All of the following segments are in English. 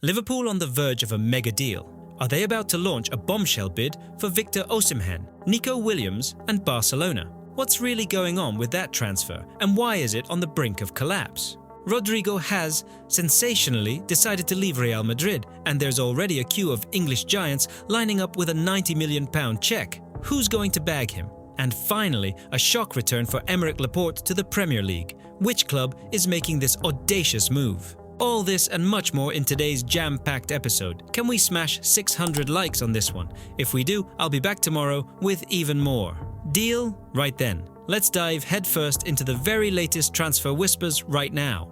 Liverpool on the verge of a mega deal. Are they about to launch a bombshell bid for Victor Osimhen, Nico Williams and Barcelona? What's really going on with that transfer, and why is it on the brink of collapse? Rodrygo has, sensationally, decided to leave Real Madrid, and there's already a queue of English giants lining up with a £90 million cheque. Who's going to bag him? And finally, a shock return for Aymeric Laporte to the Premier League. Which club is making this audacious move? All this and much more in today's jam-packed episode. Can we smash 600 likes on this one? If we do, I'll be back tomorrow with even more. Deal? Right then. Let's dive headfirst into the very latest transfer whispers right now.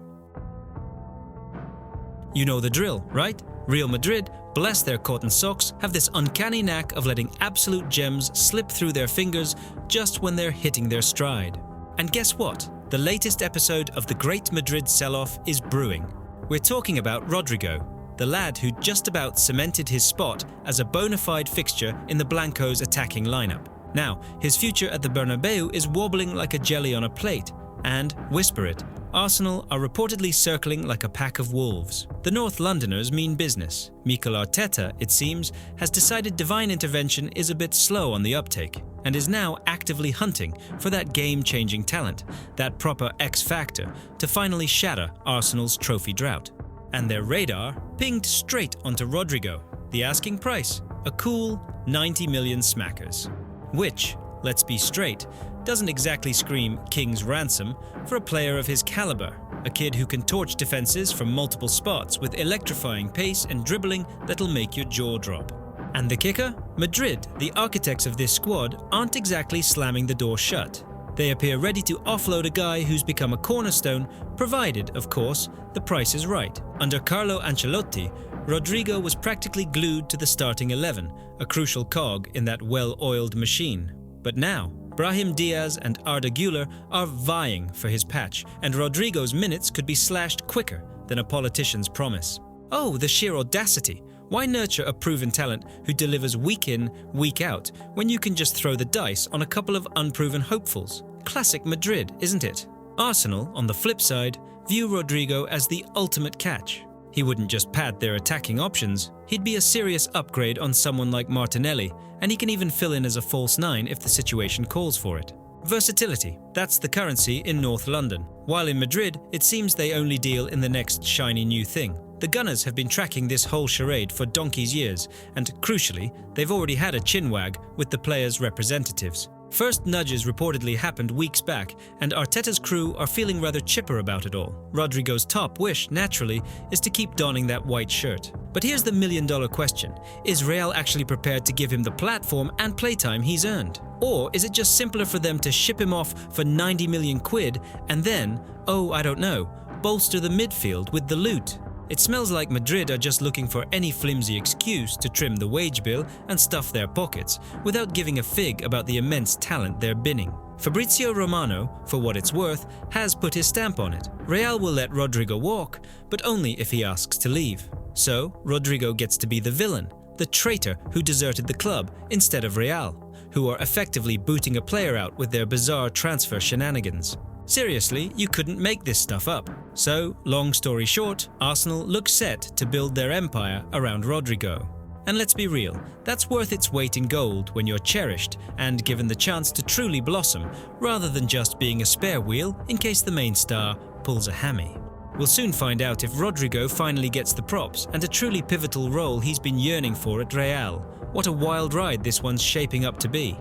You know the drill, right? Real Madrid, bless their cotton socks, have this uncanny knack of letting absolute gems slip through their fingers just when they're hitting their stride. And guess what? The latest episode of the Great Madrid sell-off is brewing. We're talking about Rodrygo, the lad who just about cemented his spot as a bona fide fixture in the Blancos' attacking lineup. Now, his future at the Bernabeu is wobbling like a jelly on a plate, and, whisper it, Arsenal are reportedly circling like a pack of wolves. The North Londoners mean business. Mikel Arteta, it seems, has decided divine intervention is a bit slow on the uptake, and is now actively hunting for that game-changing talent, that proper X-factor, to finally shatter Arsenal's trophy drought. And their radar pinged straight onto Rodrygo. The asking price, a cool 90 million smackers. Which, let's be straight, doesn't exactly scream king's ransom for a player of his caliber, a kid who can torch defenses from multiple spots with electrifying pace and dribbling that'll make your jaw drop. And the kicker? Madrid, the architects of this squad, aren't exactly slamming the door shut. They appear ready to offload a guy who's become a cornerstone, provided, of course, the price is right. Under Carlo Ancelotti, Rodrygo was practically glued to the starting 11, a crucial cog in that well-oiled machine. But now, Brahim Diaz and Arda Güler are vying for his patch, and Rodrygo's minutes could be slashed quicker than a politician's promise. Oh, the sheer audacity! Why nurture a proven talent who delivers week in, week out, when you can just throw the dice on a couple of unproven hopefuls? Classic Madrid, isn't it? Arsenal, on the flip side, view Rodrygo as the ultimate catch. He wouldn't just pad their attacking options, he'd be a serious upgrade on someone like Martinelli, and he can even fill in as a false nine if the situation calls for it. Versatility, that's the currency in North London. While in Madrid, it seems they only deal in the next shiny new thing. The Gunners have been tracking this whole charade for donkey's years, and crucially, they've already had a chinwag with the players' representatives. First nudges reportedly happened weeks back, and Arteta's crew are feeling rather chipper about it all. Rodrygo's top wish, naturally, is to keep donning that white shirt. But here's the million-dollar question. Is Real actually prepared to give him the platform and playtime he's earned? Or is it just simpler for them to ship him off for 90 million quid and then, oh, I don't know, bolster the midfield with the loot? It smells like Madrid are just looking for any flimsy excuse to trim the wage bill and stuff their pockets, without giving a fig about the immense talent they're binning. Fabrizio Romano, for what it's worth, has put his stamp on it. Real will let Rodrygo walk, but only if he asks to leave. So, Rodrygo gets to be the villain, the traitor who deserted the club instead of Real, who are effectively booting a player out with their bizarre transfer shenanigans. Seriously, you couldn't make this stuff up. So, long story short, Arsenal look set to build their empire around Rodrygo. And let's be real, that's worth its weight in gold when you're cherished and given the chance to truly blossom, rather than just being a spare wheel in case the main star pulls a hammy. We'll soon find out if Rodrygo finally gets the props and a truly pivotal role he's been yearning for at Real. What a wild ride this one's shaping up to be.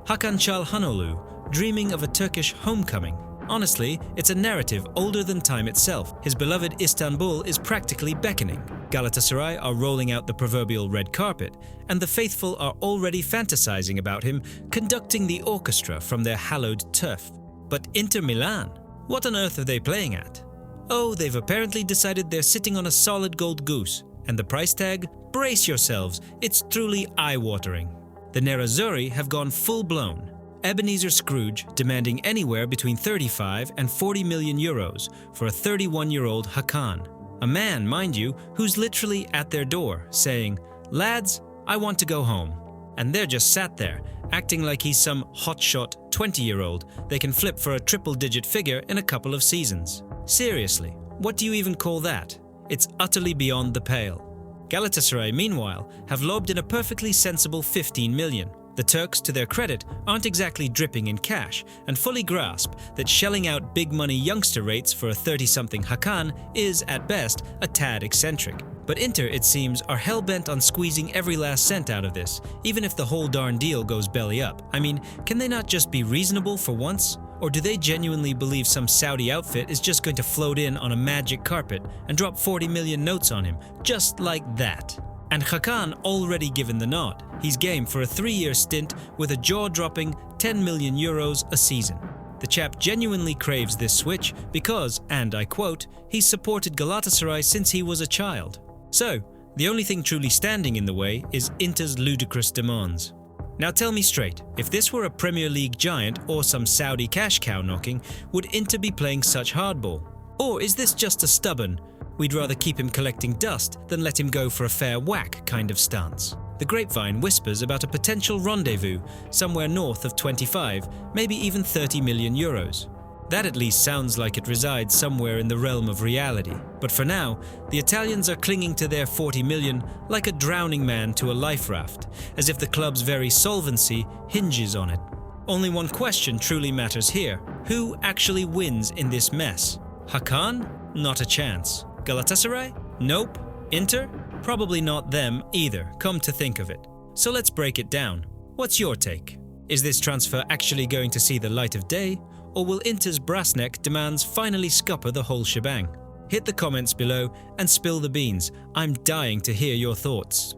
Hakan Çalhanoğlu, dreaming of a Turkish homecoming. Honestly, it's a narrative older than time itself. His beloved Istanbul is practically beckoning. Galatasaray are rolling out the proverbial red carpet, and the faithful are already fantasizing about him conducting the orchestra from their hallowed turf. But Inter Milan? What on earth are they playing at? Oh, they've apparently decided they're sitting on a solid gold goose. And the price tag? Brace yourselves, it's truly eye-watering. The Nerazzurri have gone full-blown. Ebenezer Scrooge demanding anywhere between 35 and 40 million euros for a 31-year-old HAKAN. A man, mind you, who's literally at their door, saying, "Lads, I want to go home." And they're just sat there, acting like he's some hotshot 20-year-old they can flip for a triple-digit figure in a couple of seasons. Seriously, what do you even call that? It's utterly beyond the pale. Galatasaray, meanwhile, have lobbed in a perfectly sensible 15 million. The Turks, to their credit, aren't exactly dripping in cash and fully grasp that shelling out big money youngster rates for a 30-something HAKAN is, at best, a tad eccentric. But Inter, it seems, are hell-bent on squeezing every last cent out of this, even if the whole darn deal goes belly up. I mean, can they not just be reasonable for once? Or do they genuinely believe some Saudi outfit is just going to float in on a magic carpet and drop 40 million notes on him, just like that? And HAKAN already given the nod. He's game for a 3-year stint with a jaw-dropping 10 million euros a season. The chap genuinely craves this switch because, and I quote, he's supported Galatasaray since he was a child. So, the only thing truly standing in the way is Inter's ludicrous demands. Now tell me straight, if this were a Premier League giant or some Saudi cash cow knocking, would Inter be playing such hardball? Or is this just a stubborn, we'd rather keep him collecting dust than let him go for a fair whack kind of stance? The grapevine whispers about a potential rendezvous somewhere north of 25, maybe even 30 million euros. That at least sounds like it resides somewhere in the realm of reality. But for now, the Italians are clinging to their 40 million like a drowning man to a life raft, as if the club's very solvency hinges on it. Only one question truly matters here. Who actually wins in this mess? HAKAN? Not a chance. Galatasaray? Nope. Inter? Probably not them either, come to think of it. So let's break it down. What's your take? Is this transfer actually going to see the light of day? Or will Inter's brassneck demands finally scupper the whole shebang? Hit the comments below and spill the beans. I'm dying to hear your thoughts.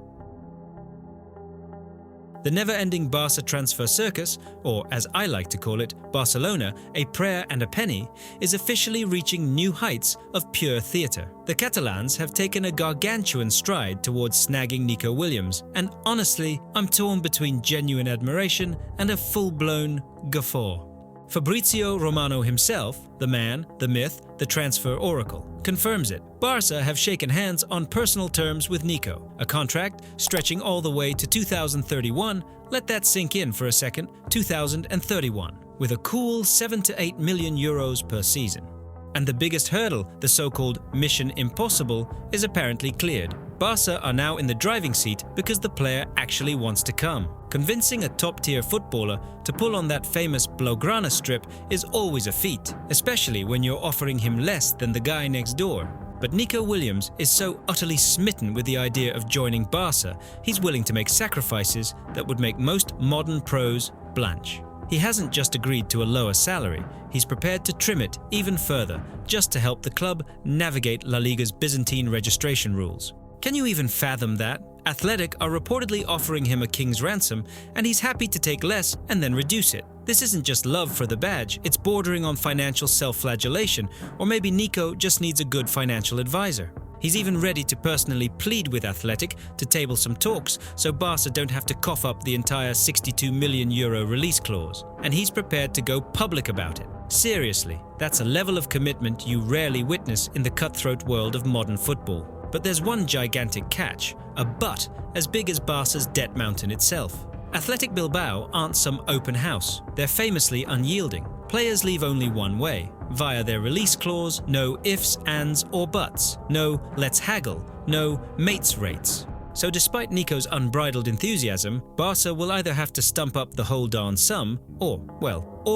The never-ending Barca transfer circus, or as I like to call it, Barcelona, a prayer and a penny, is officially reaching new heights of pure theatre. The Catalans have taken a gargantuan stride towards snagging Nico Williams, and honestly, I'm torn between genuine admiration and a full-blown guffaw. Fabrizio Romano himself, the man, the myth, the transfer oracle, confirms it. Barca have shaken hands on personal terms with Nico, a contract stretching all the way to 2031, let that sink in for a second, 2031, with a cool 7 to 8 million euros per season. And the biggest hurdle, the so-called Mission Impossible, is apparently cleared. Barca are now in the driving seat because the player actually wants to come. Convincing a top-tier footballer to pull on that famous Blaugrana strip is always a feat, especially when you're offering him less than the guy next door. But Nico Williams is so utterly smitten with the idea of joining Barca, he's willing to make sacrifices that would make most modern pros blanch. He hasn't just agreed to a lower salary, he's prepared to trim it even further, just to help the club navigate La Liga's Byzantine registration rules. Can you even fathom that? Athletic are reportedly offering him a king's ransom, and he's happy to take less and then reduce it. This isn't just love for the badge, it's bordering on financial self-flagellation, or maybe Nico just needs a good financial advisor. He's even ready to personally plead with Athletic to table some talks so Barca don't have to cough up the entire 62 million euro release clause. And he's prepared to go public about it. Seriously, that's a level of commitment you rarely witness in the cutthroat world of modern football. But there's one gigantic catch, a but as big as Barca's debt mountain itself. Athletic Bilbao aren't some open house, they're famously unyielding. Players leave only one way, via their release clause, no ifs, ands or buts, no let's haggle, no mates rates. So despite Nico's unbridled enthusiasm, Barca will either have to stump up the whole darn sum, or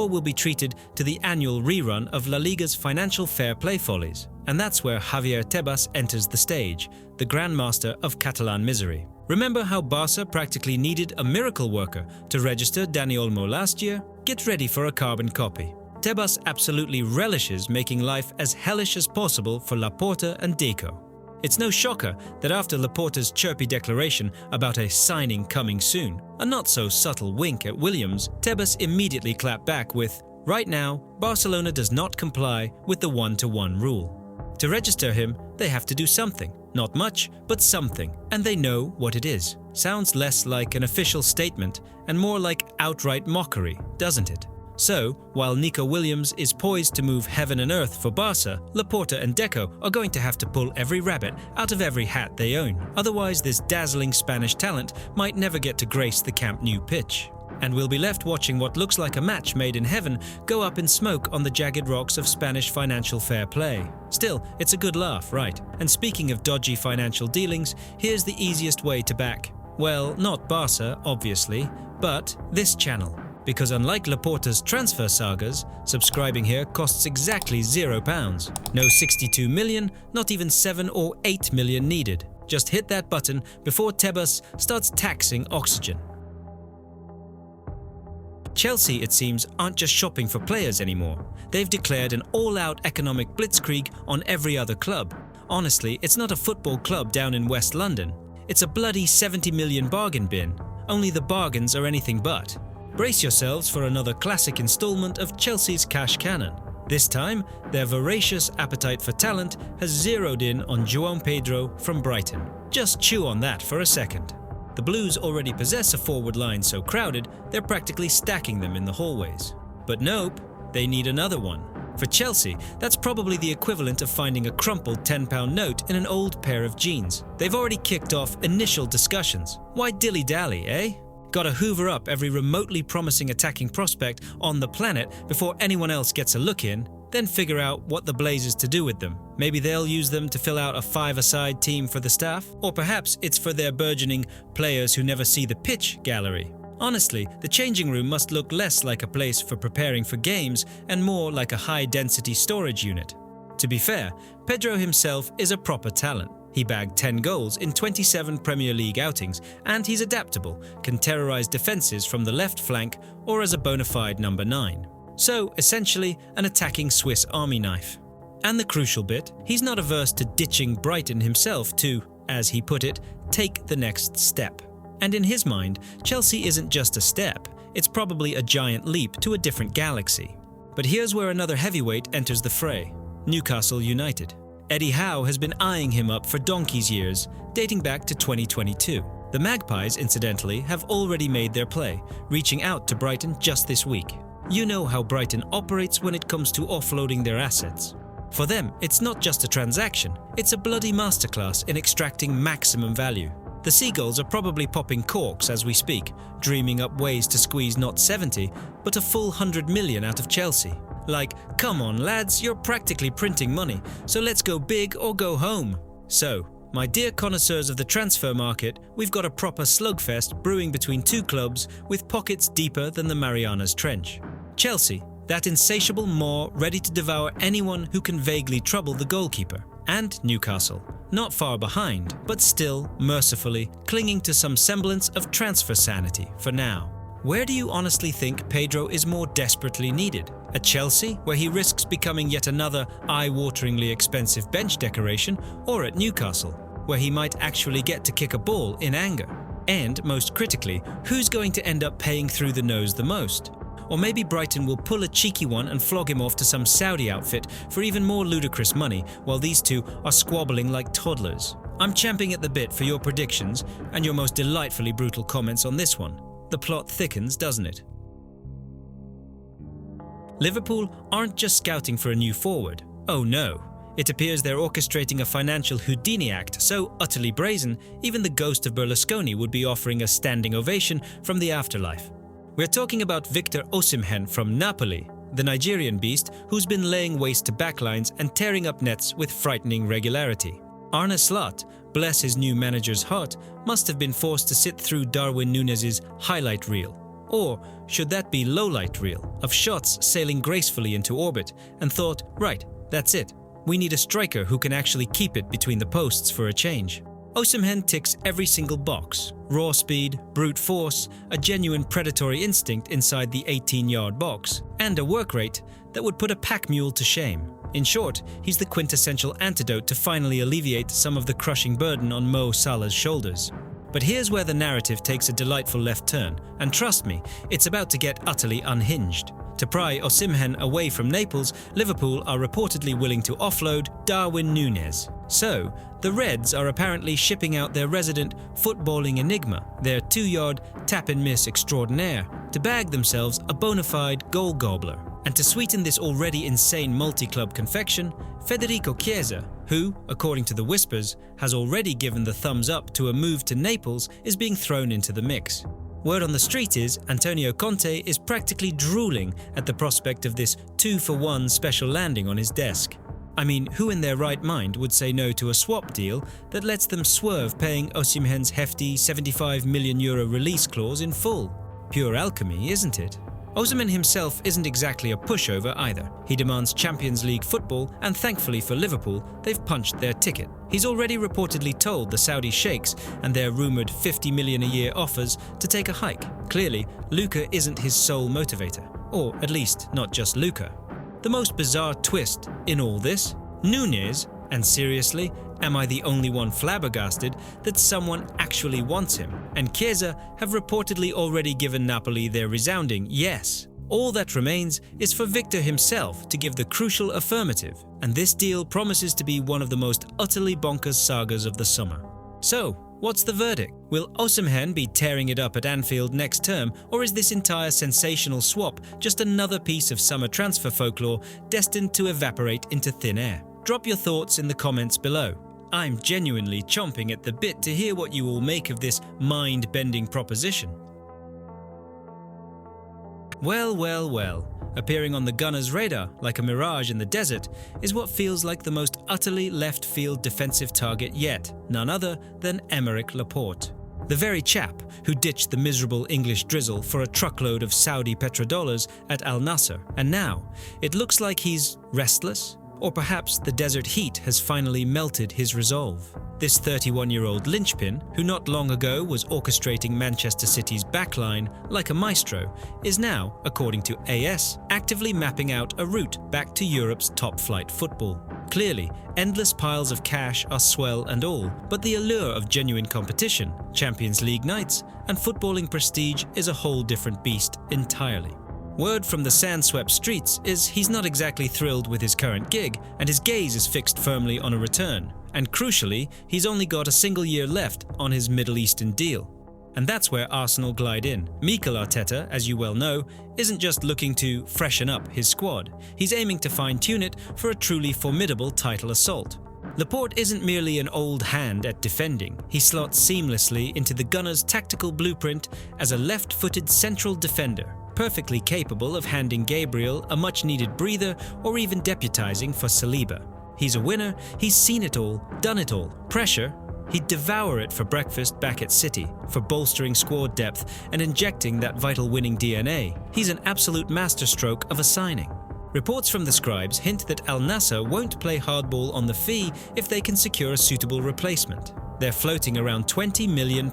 will be treated to the annual rerun of La Liga's financial fair play follies. And that's where Javier Tebas enters the stage, the grandmaster of Catalan misery. Remember how Barca practically needed a miracle worker to register Dani Olmo last year? Get ready for a carbon copy. Tebas absolutely relishes making life as hellish as possible for Laporte and Deco. It's no shocker that after Laporte's chirpy declaration about a signing coming soon, a not-so-subtle wink at Williams, Tebas immediately clapped back with, "Right now, Barcelona does not comply with the one-to-one rule. To register him, they have to do something. Not much, but something, and they know what it is." Sounds less like an official statement and more like outright mockery, doesn't it? So, while Nico Williams is poised to move heaven and earth for Barca, Laporte and Deco are going to have to pull every rabbit out of every hat they own. Otherwise, this dazzling Spanish talent might never get to grace the Camp Nou pitch. And we'll be left watching what looks like a match made in heaven go up in smoke on the jagged rocks of Spanish financial fair play. Still, it's a good laugh, right? And speaking of dodgy financial dealings, here's the easiest way to back. Well, not BARÇA, obviously, but this channel. Because unlike Laporte's transfer sagas, subscribing here costs exactly £0. No 62 million, not even 7 or 8 million needed. Just hit that button before Tebas starts taxing oxygen. Chelsea, it seems, aren't just shopping for players anymore. They've declared an all-out economic blitzkrieg on every other club. Honestly, it's not a football club down in West London. It's a bloody 70 million bargain bin. Only the bargains are anything but. Brace yourselves for another classic installment of Chelsea's cash cannon. This time, their voracious appetite for talent has zeroed in on João Pedro from Brighton. Just chew on that for a second. The Blues already possess a forward line so crowded, they're practically stacking them in the hallways. But nope, they need another one. For Chelsea, that's probably the equivalent of finding a crumpled £10 note in an old pair of jeans. They've already kicked off initial discussions. Why dilly-dally, eh? Gotta hoover up every remotely promising attacking prospect on the planet before anyone else gets a look in, then figure out what the Blazers to do with them. Maybe they'll use them to fill out a five-a-side team for the staff, or perhaps it's for their burgeoning players who never see the pitch gallery. Honestly, the changing room must look less like a place for preparing for games and more like a high-density storage unit. To be fair, Pedro himself is a proper talent. He bagged 10 goals in 27 Premier League outings, and he's adaptable, can terrorize defenses from the left flank or as a bona fide number 9. So, essentially, an attacking Swiss Army knife. And the crucial bit, he's not averse to ditching Brighton himself to, as he put it, take the next step. And in his mind, Chelsea isn't just a step, it's probably a giant leap to a different galaxy. But here's where another heavyweight enters the fray: Newcastle United. Eddie Howe has been eyeing him up for donkey's years, dating back to 2022. The Magpies, incidentally, have already made their play, reaching out to Brighton just this week. You know how Brighton operates when it comes to offloading their assets. For them, it's not just a transaction, it's a bloody masterclass in extracting maximum value. The Seagulls are probably popping corks as we speak, dreaming up ways to squeeze not 70, but a full 100 million out of Chelsea. Like, come on lads, you're practically printing money, so let's go big or go home. So, my dear connoisseurs of the transfer market, we've got a proper slugfest brewing between two clubs with pockets deeper than the Marianas Trench. Chelsea, that insatiable maw ready to devour anyone who can vaguely trouble the goalkeeper. And Newcastle, not far behind, but still, mercifully, clinging to some semblance of transfer sanity for now. Where do you honestly think Pedro is more desperately needed? At Chelsea, where he risks becoming yet another eye-wateringly expensive bench decoration, or at Newcastle, where he might actually get to kick a ball in anger? And, most critically, who's going to end up paying through the nose the most? Or maybe Brighton will pull a cheeky one and flog him off to some Saudi outfit for even more ludicrous money, while these two are squabbling like toddlers. I'm champing at the bit for your predictions and your most delightfully brutal comments on this one. The plot thickens, doesn't it? Liverpool aren't just scouting for a new forward. Oh no. It appears they're orchestrating a financial Houdini act so utterly brazen, even the ghost of Berlusconi would be offering a standing ovation from the afterlife. We're talking about Victor Osimhen from Napoli, the Nigerian beast who's been laying waste to backlines and tearing up nets with frightening regularity. Arne Slot, bless his new manager's heart, must have been forced to sit through Darwin Núñez's highlight reel. Or should that be lowlight reel, of shots sailing gracefully into orbit, and thought, right, that's it. We need a striker who can actually keep it between the posts for a change. Osimhen ticks every single box: raw speed, brute force, a genuine predatory instinct inside the 18-yard box, and a work rate that would put a pack mule to shame. In short, he's the quintessential antidote to finally alleviate some of the crushing burden on Mo Salah's shoulders. But here's where the narrative takes a delightful left turn, and trust me, it's about to get utterly unhinged. To pry Osimhen away from Naples, Liverpool are reportedly willing to offload Darwin Núñez. So, the Reds are apparently shipping out their resident footballing enigma, their 2-yard tap-and-miss extraordinaire, to bag themselves a bona fide goal gobbler. And to sweeten this already insane multi-club confection, Federico Chiesa, who, according to the whispers, has already given the thumbs up to a move to Naples, is being thrown into the mix. Word on the street is Antonio Conte is practically drooling at the prospect of this 2-for-1 special landing on his desk. I mean, who in their right mind would say no to a swap deal that lets them swerve paying Osimhen's hefty €75 million release clause in full? Pure alchemy, isn't it? Osimhen himself isn't exactly a pushover either. He demands Champions League football, and thankfully for Liverpool, they've punched their ticket. He's already reportedly told the Saudi sheikhs and their rumoured $50 million a year offers to take a hike. Clearly, Luka isn't his sole motivator. Or at least, not just Luka. The most bizarre twist in all this? Núñez, and seriously, am I the only one flabbergasted that someone actually wants him? And Chiesa have reportedly already given Napoli their resounding yes. All that remains is for Victor himself to give the crucial affirmative, and this deal promises to be one of the most utterly bonkers sagas of the summer. So, what's the verdict? Will Osimhen be tearing it up at Anfield next term, or is this entire sensational swap just another piece of summer transfer folklore destined to evaporate into thin air? Drop your thoughts in the comments below. I'm genuinely chomping at the bit to hear what you all make of this mind-bending proposition. Well. Appearing on the Gunners' radar like a mirage in the desert is what feels like the most utterly left-field defensive target yet, none other than Aymeric Laporte. The very chap who ditched the miserable English drizzle for a truckload of Saudi petrodollars at Al Nassr, and now it looks like he's restless? Or perhaps the desert heat has finally melted his resolve. This 31-year-old linchpin, who not long ago was orchestrating Manchester City's backline like a maestro, is now, according to AS, actively mapping out a route back to Europe's top-flight football. Clearly, endless piles of cash are swell and all, but the allure of genuine competition, Champions League nights, and footballing prestige is a whole different beast entirely. Word from the sand-swept streets is he's not exactly thrilled with his current gig, and his gaze is fixed firmly on a return. And crucially, he's only got a single year left on his Middle Eastern deal. And that's where Arsenal glide in. Mikel Arteta, as you well know, isn't just looking to freshen up his squad. He's aiming to fine-tune it for a truly formidable title assault. Laporte isn't merely an old hand at defending. He slots seamlessly into the Gunners' tactical blueprint as a left-footed central defender, perfectly capable of handing Gabriel a much-needed breather or even deputizing for Saliba. He's a winner, he's seen it all, done it all. Pressure? He'd devour it for breakfast back at City, for bolstering squad depth and injecting that vital winning DNA. He's an absolute masterstroke of a signing. Reports from the scribes hint that Al Nassr won't play hardball on the fee if they can secure a suitable replacement. They're floating around £20 million.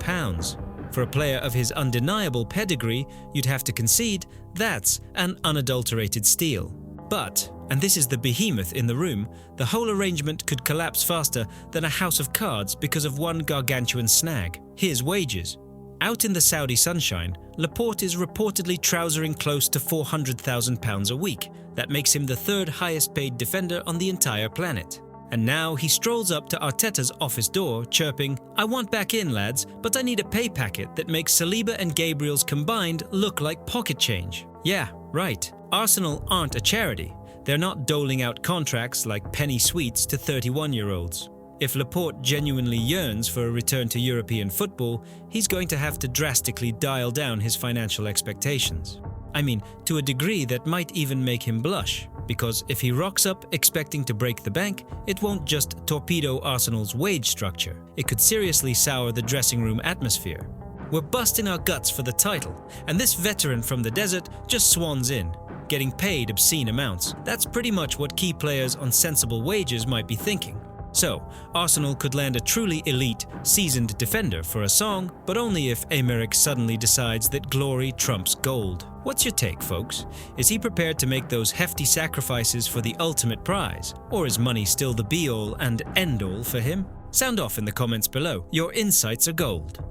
For a player of his undeniable pedigree, you'd have to concede that's an unadulterated steal. But, and this is the behemoth in the room, the whole arrangement could collapse faster than a house of cards because of one gargantuan snag: his wages. Out in the Saudi sunshine, Laporte is reportedly trousering close to £400,000 a week. That makes him the third highest paid defender on the entire planet. And now he strolls up to Arteta's office door, chirping, "I want back in, lads, but I need a pay packet that makes Saliba and Gabriel's combined look like pocket change." Yeah, right. Arsenal aren't a charity. They're not doling out contracts like penny sweets to 31-year-olds. If Laporte genuinely yearns for a return to European football, he's going to have to drastically dial down his financial expectations. I mean, to a degree that might even make him blush, because if he rocks up expecting to break the bank, it won't just torpedo Arsenal's wage structure. It could seriously sour the dressing room atmosphere. We're busting our guts for the title, and this veteran from the desert just swans in, getting paid obscene amounts. That's pretty much what key players on sensible wages might be thinking. So, Arsenal could land a truly elite, seasoned defender for a song, but only if Aymeric suddenly decides that glory trumps gold. What's your take, folks? Is he prepared to make those hefty sacrifices for the ultimate prize? Or is money still the be-all and end-all for him? Sound off in the comments below. Your insights are gold.